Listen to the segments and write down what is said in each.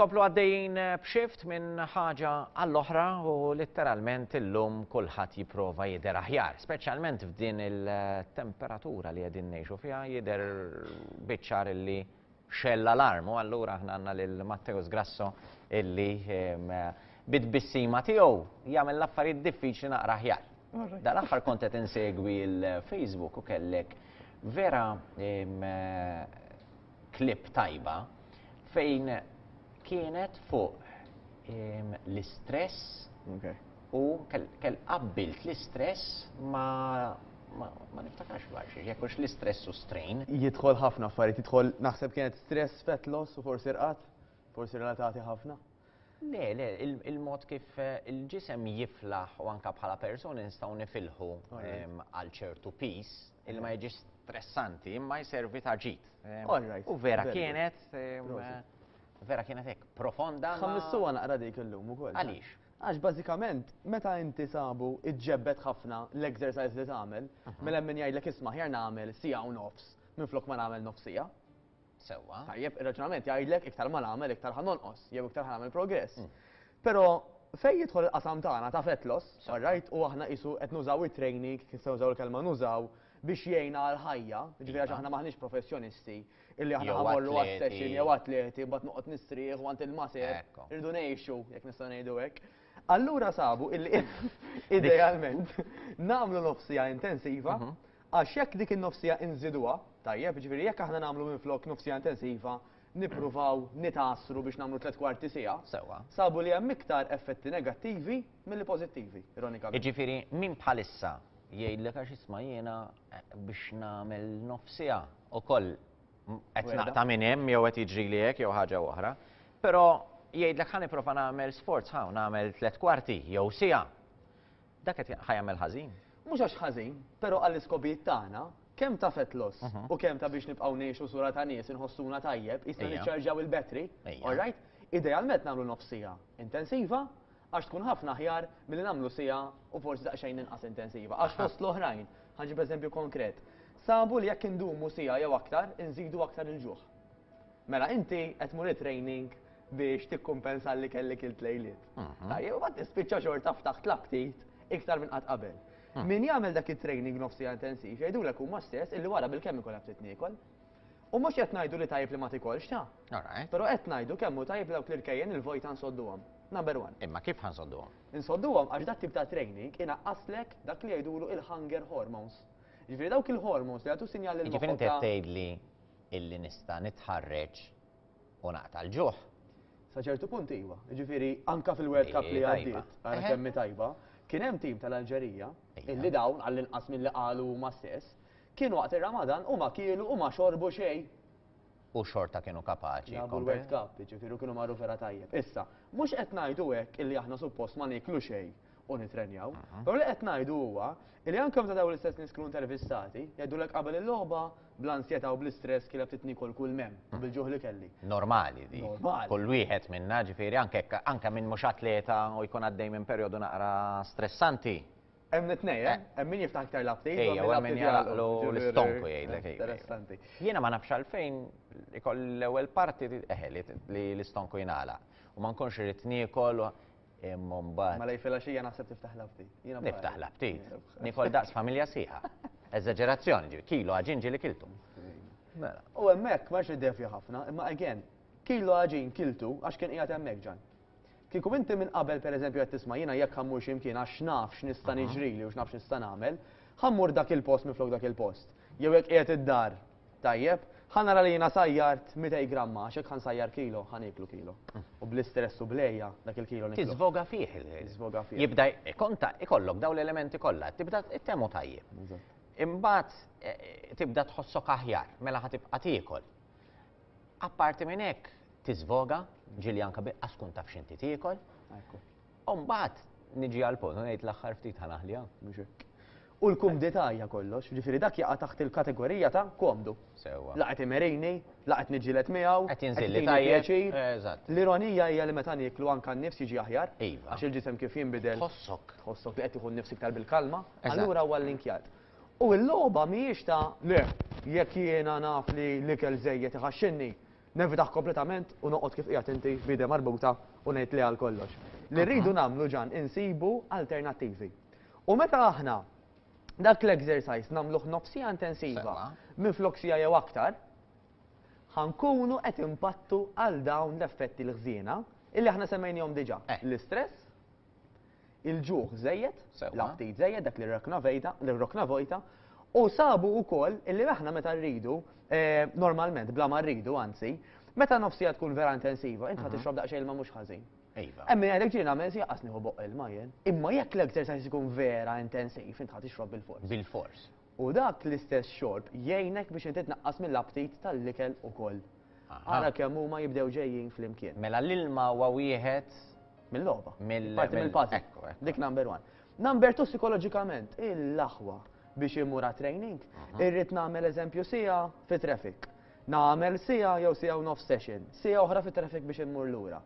inkomplu għaddejjin b'xift minn ħaġa għall-oħra u letteralment illum kulħadd jipprova jidher aħjar, speċjalment f'din il-temperatura li qegħdin ngħixu fiha jidher biċċar illi xella alarm u allura aħna għandna lil Matteus Grasso illi bit-bissima tiegħu jagħmel l-affarijiet diffiċli naqra aħjar. Dal-aħħar kont qed insegwi l-Facebook u kellek vera klip tajba fejn kienet fuq l-istress u kell qabbilt l-istress ma niftakarx barxi, jekkux l-istress u strain. Jidħol ħafna affarijiet, jidħol naħseb kienet stress, fat loss u forsi rqat, forsi relatati ħafna. Le, il-mod kif il-ġisem jiflaħ u anka bħala persuni nistgħu nifilħu għal ċertu peace il ma jiġix stressanti imma jservi ta' ġid. U vera kienet hekk profonda. Ħammissuha naqra dik illum ukoll. Għaliex? Għax bażikament meta inti sabu iġġebbet ħafna l-exercise li tagħmel, mela min jgħidlek isma' ħjar nagħmel siegħa u nofs minflok ma nagħmel nofsija. Sewwa. Tajjeb, ir-raġunament jgħidlek iktar ma nagħmel iktar ħa nonqos, jew iktar ħa nagħmel progress. Però fejn jidħol il-qasam tagħna ta' fat loss, alright, u aħna qisu qed nużaw it-training, kif se nużaw il-kelma nużaw biex jgħinna għal-ħajja, ġifieri aħna maħniex professjonisti, illi aħna ħamorru għas-session jew atleti, mbagħad noqgod nistrieħ u għand il-maser, irridu ngħixu, jekk nistgħu ngħidu hekk. Allura sabu illi idealment nagħmlu nofsija intensiva, għax jekk dik in-nofsija inżiduha, tajjeb, ġifieri jekk aħna nagħmlu minflok nofsija intensiva, nippruvaw nitgħassru biex nagħmlu 3 kwarti siegħa. Sewwa. Sabu li hemm iktar effetti negattivi milli pożittivi, ironikament. Jiġifieri min bħalissa jgħidlek għax isma' jiena biex nagħmel nofsija ukoll qed naqta' minn hemm jew qed jiġrili hekk jew ħaġa oħra, però jgħidlek ħa nipprova nagħmel sports nagħmel 3 kwarti jew siegħa. Dak qed ħajjagħmel ħażin. Mhux għax ħażin, però għall-iskopijiet tagħna kemm ta' fat loss u kemm ta' biex nibqgħu ngħixu sura ta' nies inħossuna tajjeb, issa niċċarġaw il-betri, alright? Idealment nagħmlu nofsija intensiva għax tkun ħafna aħjar milli nagħmlu siegħa u forsi daqsxejn inqas intensiva. Għax fost l-oħrajn, ħanġib eżempju konkret. Sabu li jekk indumu siegħa jew aktar, inżidu aktar il-ġuħ. Mela inti qed tmur training biex tikkumpensa li kellek il-tlejliet. Tajjeb, u tispiċċa xorta ftaħt l-aptit iktar minn qatt qabel. Min jagħmel dak it-training nofsija intensiv jgħidulek huma stess illi wara bil-chemical qed titniekol. U mhux qed ngħidu li tajjeb li ma tikolx ta'. Però qed ngħidu kemm hu tajjeb dawk l-irkejjen il-vojt nsodduhom. Number 1. Imma kif ħansodduhom? Insodduhom għax dak tip ta' training inaqqaslek dak li jgħidulu il-hunger hormones. Ġifieri dawk il-hormones li għatu sinjal lil Ġifieri inti tgħidli illi nista' nitħarreġ u naqta' l-ġuħ. Sa ċertu punt iva. Ġifieri anke fil-World Cup li għaddiet, ara kemm tajba, kien hemm tim tal-Alġerija illi dawn għall-inqas milli qalu huma stess, kienu waqt ir-Ramadan u ma kielu u ma xorbu xejn. U xorta kienu kapaċi. Jabu l-World Cup, ġifieri kienu marru vera tajjeb. Issa, mhux qed ngħidu hekk illi aħna suppost ma niklu xejn u nitrenjaw, però li qed ngħidu huwa illi anke meta dawn l-istess nies kienu intervistati, jgħidulek qabel il-logħba bl-ansjetà u bl-istress kienet titnikol kull mem bil-ġuħ li kelli. Normali di. Kull wieħed minna ġifieri anke minn mhux atleta u jkun għaddej minn perjodu naqra stressanti. Hemm it-tnejn, hemm min jiftaħ iktar l-aptit. Ejja, u hemm min jaqlu l-istonku jgħidlek. Interessanti. Jiena ma nafx għalfejn ikoll l-ewwel parti li l-istonku jingħalaq u ma nkunx irid niekol imma mbagħad. Ma lej filgħaxija naħseb tiftaħ l-aptit. Niftaħ l-aptit. Nikol daqs familja sieħa. Eżaġerazzjoni ġifieri, kilo ħaġin ġieli kiltu. U hemmhekk ma x'idefja ħafna, imma again, kilo ħaġin kiltu għax kien qiegħed hemmhekk ġan. Kieku inti minn qabel pereżempju qed tisma' jiena jekk ħammur x'imkien għax naf x'nista' niġrili u x'naf x'nista' nagħmel, ħammur dak il-post miflok dak il-post. Jew hekk qiegħed id-dar, tajjeb, ħanara li jiena sajjart 200 gramma, għax hekk ħansajjar kilo, ħaniklu kilo. U bl-istress u blejja dak il-kilo niklu. Tiżvoga fih Tiżvoga fih. Jibda ikollok dawn l-elementi kollha, tibda ittemu tajjeb. Imbagħad tibda tħossok aħjar mela ħatibqa' tiekol. Apparti minn hekk tiżvoga, ġieli anke biqqas tkun taf x'inti tiekol. U mbagħad niġi għal punt u ngħid l-aħħar ftit ħanaħliha. U l-kumdità hija kollox, ġifieri dak jaqa' taħt il-kategorija ta' komdu. Sewwa. Laqgħet imerini, laqgħet niġġieled miegħu, qed jinżilli tajjeb. Eżatt. L-ironija hija li meta nieklu anke n-nifs jiġi aħjar, Iva. għax il-ġisem kif jinbidel. Tħossok li qed tieħu n-nifs iktar bil-kalma, allura huwa l-linkjat. U l-logħba mhijiex ta' le, jekk jiena naf li l-ikel żejjed iħaxxinni, nevitaħ kompletament u noqgħod kif qiegħed inti bidem marbuta u ngħid li għal kollox. Li rridu nagħmlu ġan insibu alternattivi. U meta aħna dak l-exercise nagħmluh nofsija intensiva minn floksija jew aktar, ħankunu qed impattu għal dawn l-effetti l-ħżiena illi aħna semmejnihom diġà. L-istress, il-ġuħ żejjed, l-aptit żejjed, dak li rokna vojta, u sabu wkoll illi aħna meta rridu, normalment bla ma rridu anzi, meta nofsija tkun vera intensiva, inti ħad tixrob daqsxejn ilma mhux ħażin. Emmi għalek ġiri nagħmel sieqas nieħu boq ilma jien. Imma jekk l-exercise ikun vera intensiv, inti ħad tixrob bil-fors. Bil-fors. U dak l-istess xorb jgħinek biex inti tnaqqas mill-aptit tal-ikel ukoll. Ara kemm huma jibdew ġejjin flimkien. Mela l-ilma huwa wieħed mill-logħba. Parti mill-puzzle. Dik number one. Number two psikoloġikament, il-laħwa biex immur training. Irrid nagħmel eżempju sija fi traffic. Nagħmel sija jew sija u nofs session. Sija oħra fi traffic biex immur lura.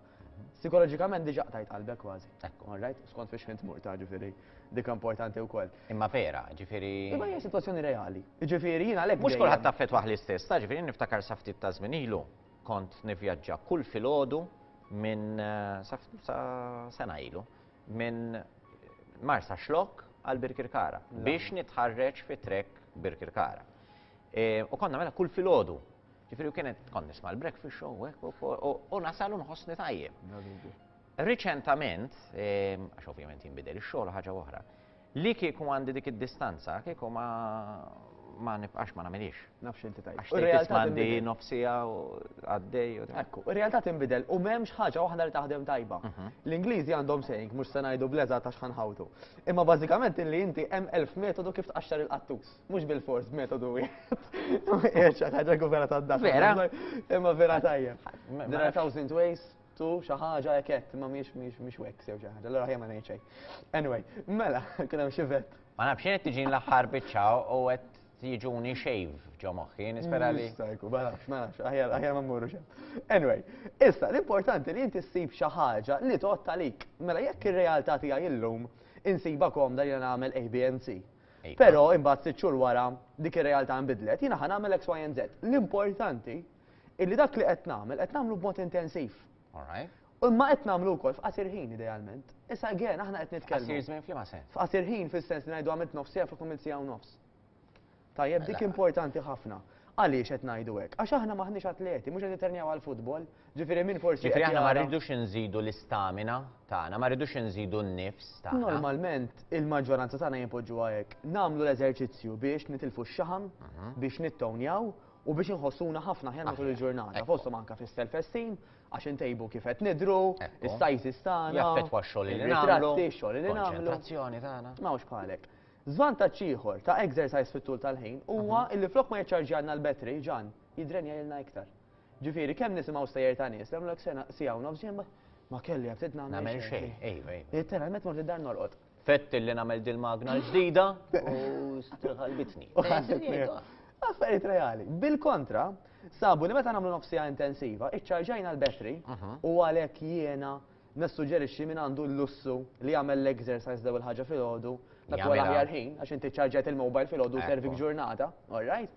Psikoloġikament diġà tajt qalbek kważi. Alright? Skont fiex int mur ta' ġifieri. Dik importanti wkoll. Imma vera, ġifieri. Imma hija sitwazzjoni reali. Ġifieri jiena għalhekk. Mhux kulħadd taffettwaħ l-istess, ta' ġifieri niftakar sa ftit ta' żmien ilu kont nivvjaġġa kull filgħodu minn sa sena ilu minn Marsa Xlok għal Birkirkara biex nitħarreġ fi trek Birkirkara. U konna mela kull filgħodu. Ġifieri kienet kont nisma' l-breakfast show u nasalu nħossni tajjeb. Riċentament, għax ovvjament jinbidel ix-xogħol ħaġa oħra, li kieku għandi dik id-distanza kieku ma nibqax ma nagħmilix. Nafx inti tajjeb. Għax m'għandi nofsija u għaddej u Ekku, ir-realtà tinbidel u m'hemmx ħaġa waħda li taħdem tajba. L-Ingliżi għandhom saying mhux se ngħidu bleża ta' x'ħanħawtu. Imma bażikament illi inti hemm 1000 metodu kif tqaxxar il-qattus, mhux bil-fors metodu wieħed. Ħaġa vera tad-dak. Vera? Imma vera tajjeb. There are 1000 ways to xi ħaġa hekk imma mhix weks jew xi ħaġa. Allura ħejja ma ngħid xejn. Anyway, mela kien hemm xi vett. Ma nafx jien qed tiġi l-aħħar biċċaw u qed jiġuni xejv ġo moħħi, nispera li. Malax, aħjar ma mmurru xem. Anyway, issa l-importanti li inti ssib xi ħaġa li toqgħod talik. Mela jekk ir-realtà tiegħi illum insiba komda li nagħmel ABNC. Però imbagħad sitt xhur wara dik ir-realtà nbidlet, jiena ħa nagħmel X, Y and Z. L-importanti illi dak li qed nagħmlu b'mod intensiv. U imma qed nagħmlu wkoll f'qasir ħin idealment. Issa again aħna qed nitkellmu. Qasir żmien f'liema sens. F'qasir ħin fis-sens li ngħidu għamilt nofsija fuq għamilt sija u nofs. Tajjeb dik importanti ħafna. Għaliex qed ngħidu hekk? Għax aħna maħniex atleti, mhux qed niternjaw għall-futbol. Ġifieri min forsi. Ġifieri aħna ma rridux inżidu l-istamina tagħna, ma rridux inżidu n-nifs tagħna. Normalment il-maġġoranza tagħna jinpoġġuha hekk. Nagħmlu l-eżerċizzju biex nitilfu x-xaħam, biex nittownjaw u biex inħossuna ħafna ħjan matul il-ġurnata. Fosthom anke fis-self-esteem għax intejbu kif qed nidru, is-sajsis tagħna. Jaffettwa x-xogħol li nagħmlu. X-xogħol li nagħmlu. Konċentrazzjoni tagħna. M'hawnx bħalek. Żvantaġġ ieħor ta' exercise fit-tul tal-ħin huwa illi flok ma jiċċarġjalna l-betri ġan jidrenja lilna iktar. Ġifieri kemm nisimgħu stejjer ta' nies nagħmlek sija u nofs ma kelli bdiet nagħmel xejn. Literalment mort id-dar norqod. Fett li nagħmel dil-magna l-ġdida u strħalbitni. Affarijiet reali. Bil-kontra, sabu li meta nagħmlu nofsija intensiva, iċċarġajna l-betri u għalhekk jiena nissuġġerixxi min għandu l-lussu li jagħmel l-exercise l-ewwel ħaġa filgħodu dak huwa l-aħjar ħin għax inti ċarġajt il-mobile filgħodu servik ġurnata, all right?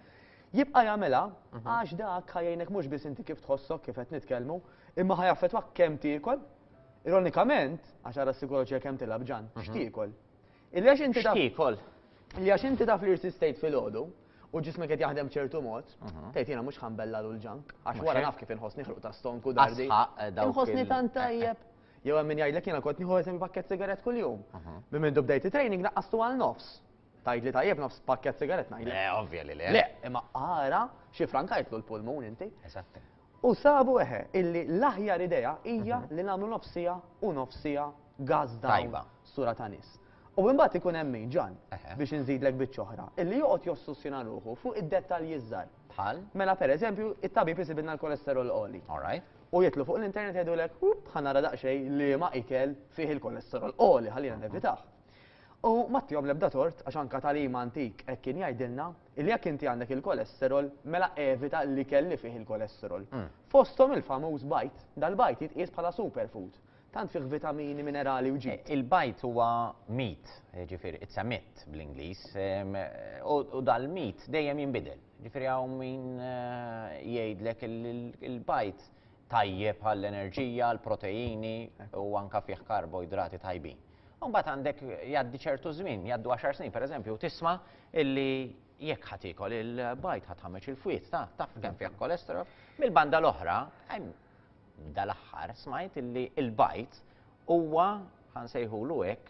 Jibqa' jagħmilha għax dak ħajjejnek mhux biss inti kif tħossok kif qed nitkellmu, imma ħajaffettwak kemm tiekol. Ironikament, għax ara s-psikoloġija kemm tilab ġan, x'tiekol. Illi għax inti taf l-irsi state filgħodu u ġismek qed jaħdem ċertu mod, tgħid jiena mhux ħanbella l ġank għax wara naf kif inħossni ħruq ta' stonku dardi. Inħossni tant tajjeb. Jew hemm min jgħidlek jiena kont nieħu eżempju pakkett sigaret kuljum. Minn mindu bdejt it-training naqqastu għal nofs. Tgħidli tajjeb nofs pakkett sigaret ngħidlek. Le, ovvja li le. Le, imma ara xi frankajtlu l-pulmun inti. Eżatt. U sabu illi l-aħjar idea hija li nagħmlu nofsija u nofsija gazda sura ta' nies. U mbagħad ikun hemm min ġan biex inżidlek biċ-ċoħra illi joqgħod jossussjona ruħu fuq id-dettalji żgħar. Bħal? Mela pereżempju, it-tabib isibilna l-kolesterol qoli. U jitlu fuq l-internet jgħidulek, ħanara daqsxejn li ma ikel fih il-kolesterol qoli ħallina nevitaħ. U mattihom l-ebda tort għax anke talim antik hekk kien jgħidilna li jekk inti għandek il-kolesterol mela evita li kelli fih il-kolesterol. Fosthom il-famuż bajt, dal-bajt jitqies bħala superfood. tant fih vitamini, minerali u ġid. Il-bajt huwa meat, ġifieri, it's a meat bl-Ingliż, u dal-meat dejjem jinbidel. Ġifieri hawn min jgħidlek il-bajt tajjeb għall-enerġija, għall-proteini u anke fih karboidrati tajbin. Mbagħad għandek jgħaddi ċertu żmien, jgħaddu 10 snin pereżempju, tisma' illi jekk ħadd ikol il-bajt ħadd ħameġ il-fwiet, taf kemm fih kolesterol. Mill-banda l-oħra, dal-aħħar smajt illi il-bajt huwa ħansejħulu hekk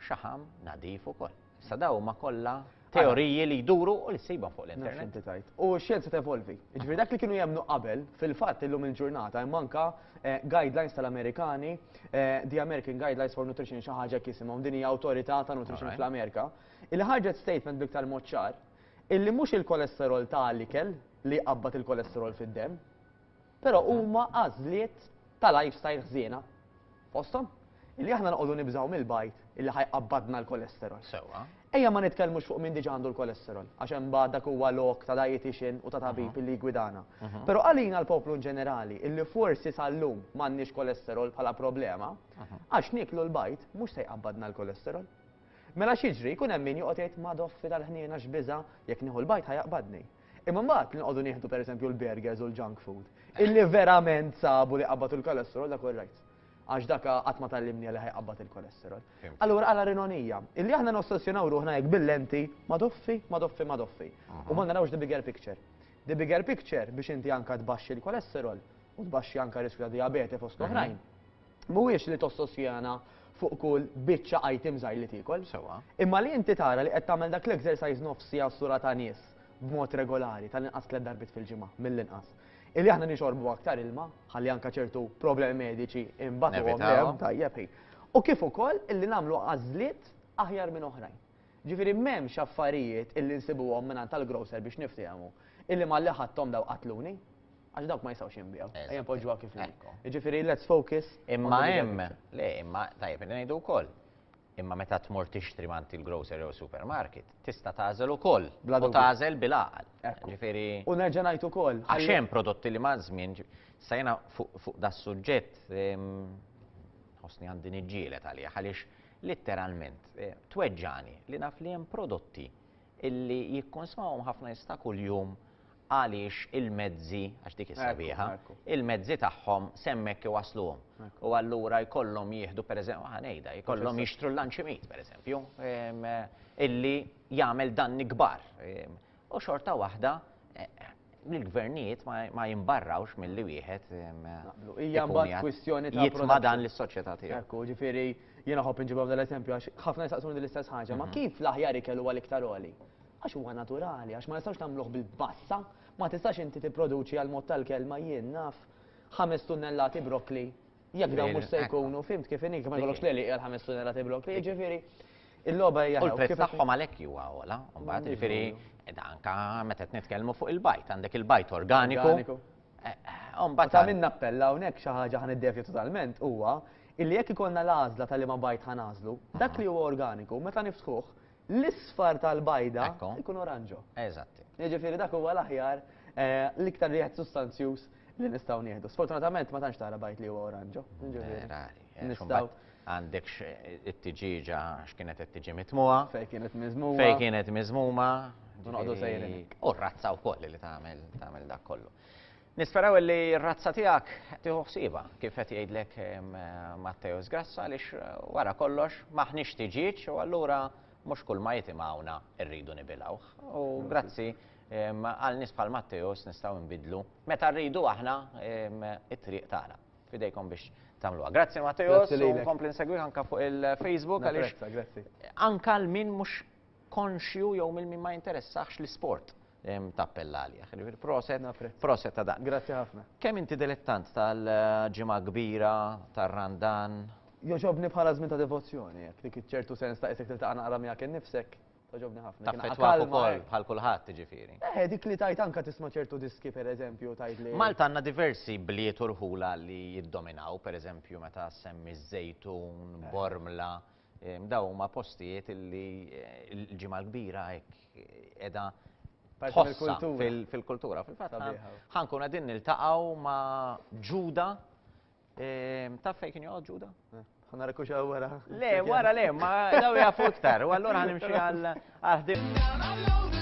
xaħam nadif ukoll. Issa daw huma kollha teoriji li jduru u li ssejba fuq l-internet. U x-xjenza tevolvi. Ġifieri dak li kienu jemnu qabel, fil-fatt illum il-ġurnata hemm anke guidelines tal-Amerikani, the American Guidelines for Nutrition xi ħaġa kisimhom din hija awtorità ta' nutrition fl-Amerika, illi ħarġet statement biktar mod ċar illi mhux il-kolesterol tal-ikel li qabad il-kolesterol fid-demm, però huma għażliet ta' lifestyle ħżiena. Fosthom? Illi aħna noqogħdu nibżgħu mill-bajt illi ħajqabbadna l-kolesterol. Sewwa. Ejja ma nitkellmux fuq min diġà għandu l-kolesterol, għax hemm bagħad dak huwa lok ta' dietitian u ta' tabib illi jgwidana. Però għalina l-poplu ġenerali illi forsi sal-lum m'għandniex kolesterol bħala problema, għax niklu l-bajt mhux se jqabbadna l-kolesterol. Mela x'jiġri jkun hemm min joqgħod jgħid ma doffi tal-ħniena x'biża jekk nieħu l-bajt ħajaqbadni. Imma mbagħad li nqogħdu nieħdu pereżempju l-burgers u l-junk food illi verament sabu li qabbad il-kolesterol dak right. Għax dak qatt ma tallimni li ħajqabbad il-kolesterol. Allura għala rinonija, illi aħna nossessjonaw ruħna hekk bil-lenti ma doffi. U ma narawx the bigger picture. The bigger picture biex inti anka tbaxxi l-kolesterol u tbaxxi anka riskju ta' diabete fost oħrajn. Mhuwiex li tossosjana fuq kull biċċa items li tikol. Imma li inti tara li qed tagħmel dak l-exercise nofsi għas-sura ta' nies b'mod regolari tal-inqas 3 darbit fil-ġimgħa mill-inqas. Illi aħna nixorbu aktar ilma, ħalli anka ċertu problemi mediċi imbagħad tajjeb. U kif ukoll illi nagħmlu għażliet aħjar minn oħrajn. Ġifieri m'hemmx affarijiet illi nsibuhom minn tal-grocer biex niftehmu illi ma li ħadthom daw qatluni, għax dawk ma jistgħux jinbigħu. Ejja poġġuha kif ngħidlek. Jiġifieri let's focus. Imma hemm, imma tajjeb ngħidu wkoll. Imma meta tmur tixtri manti l-grocery u supermarket, tista' tagħżel ukoll u tagħżel bil-għaqal. Ġifieri. U nerġa' ngħid ukoll. Għax hemm prodotti li ma' żmien sa jiena fuq da suġġett ħossni għandi niġġieled għalih għaliex letteralment tweġġani li naf li hemm prodotti illi jikkonsmawhom ħafna jista' kuljum għaliex il-mezzi, għax dik is-sabiħa, il-mezzi tagħhom semmek iwasluhom. U allura jkollhom jieħdu pereżempju ħanejda, jkollhom jixtru l-lanċimit pereżempju, illi jagħmel danni kbar. U xorta waħda l-gvernijiet ma jimbarrawx milli wieħed hija mbagħad kwistjoni ta' jitma' dan lis-soċjetà tiegħu. Ekku, ġifieri jiena ħobb inġibhom dal-eżempju għax ħafna jistaqsuni l-istess ħaġa, ma kif l-aħjar ikel huwa l-iktar għoli? Għax huwa naturali, għax ma nistgħux nagħmluh bil-bassa, ma tistax inti tipproduċi għal mod tal-kelma jien naf 5 tunnellati brokkli, jekk dawn mhux se jkunu, fimt kif inhi ma jkollokx leli għal 5 tunnellati brokkli, jiġifieri il-logħba hija. U l-prezz tagħhom għalhekk huwa ogħla, mbagħad jiġifieri anke meta qed nitkellmu fuq il-bajt, għandek il-bajt organiku. Ta' minn nappella hawnhekk xi ħaġa ħaniddevja totalment huwa illi jekk ikollna l-għażla tal-liema bajt ħanażlu, dak li huwa organiku meta niftħuh l-isfar tal-bajda jkun oranġo. Eżatti. Jiġifieri dak huwa l-aħjar l-iktar rieħed sustanzjuż li nistgħu nieħdu. Sfortunatament ma tantx tara bajt li huwa oranġo. Nistgħu għandek it-tiġiġa x'kienet qed tiġi mitmuha. Fejn kienet miżmuma. Fejn kienet miżmuma. Noqogħdu sejrin. U r-razza wkoll li tagħmel dak kollu. Nisperaw li r-razza tiegħek tieħu ħsiebha kif qed jgħidlek Matteo Sgrassa għaliex wara kollox maħniex tiġiġ u allura mhux kull ma jitimgħuna rridu nibilgħuh. U grazzi għal nies bħal Matteos nistgħu nbidlu meta rridu aħna it-triq tagħna. Fidejkom biex tagħmluha. Grazzi Matteos u nkompli nsegwih anke fuq il-Facebook għaliex anke l min mhux konxju jew min ma jinteressax l-isport tappella għalih. Proset ta' dan. Grazzi ħafna. Kemm inti dilettant tal-ġimgħa kbira, tar-Randan? Joġobni bħala żmien ta' devozzjoni, jekk dik ċertu sens ta' isek tiltaqa' naqra miegħek innifsek, toġobni ħafna. Taffettwak ukoll bħal kulħadd tiġifieri. Dik li tajt anke tisma' ċertu diski pereżempju tajt li. Malta għandna diversi bliet u rħula li jiddominaw, pereżempju meta semmi żejtun, Bormla, daw huma postijiet li l-ġimgħa kbira hekk qiegħda tħossa fil-kultura. Fil-fatt ħankun qegħdin niltaqgħu ma' Ġuda Taf fejn kien joqgħod Ġuda? Ħana rekkuxa wara. Le, wara le, ma daw jafu iktar, u allura ħanimxi għal ħdim.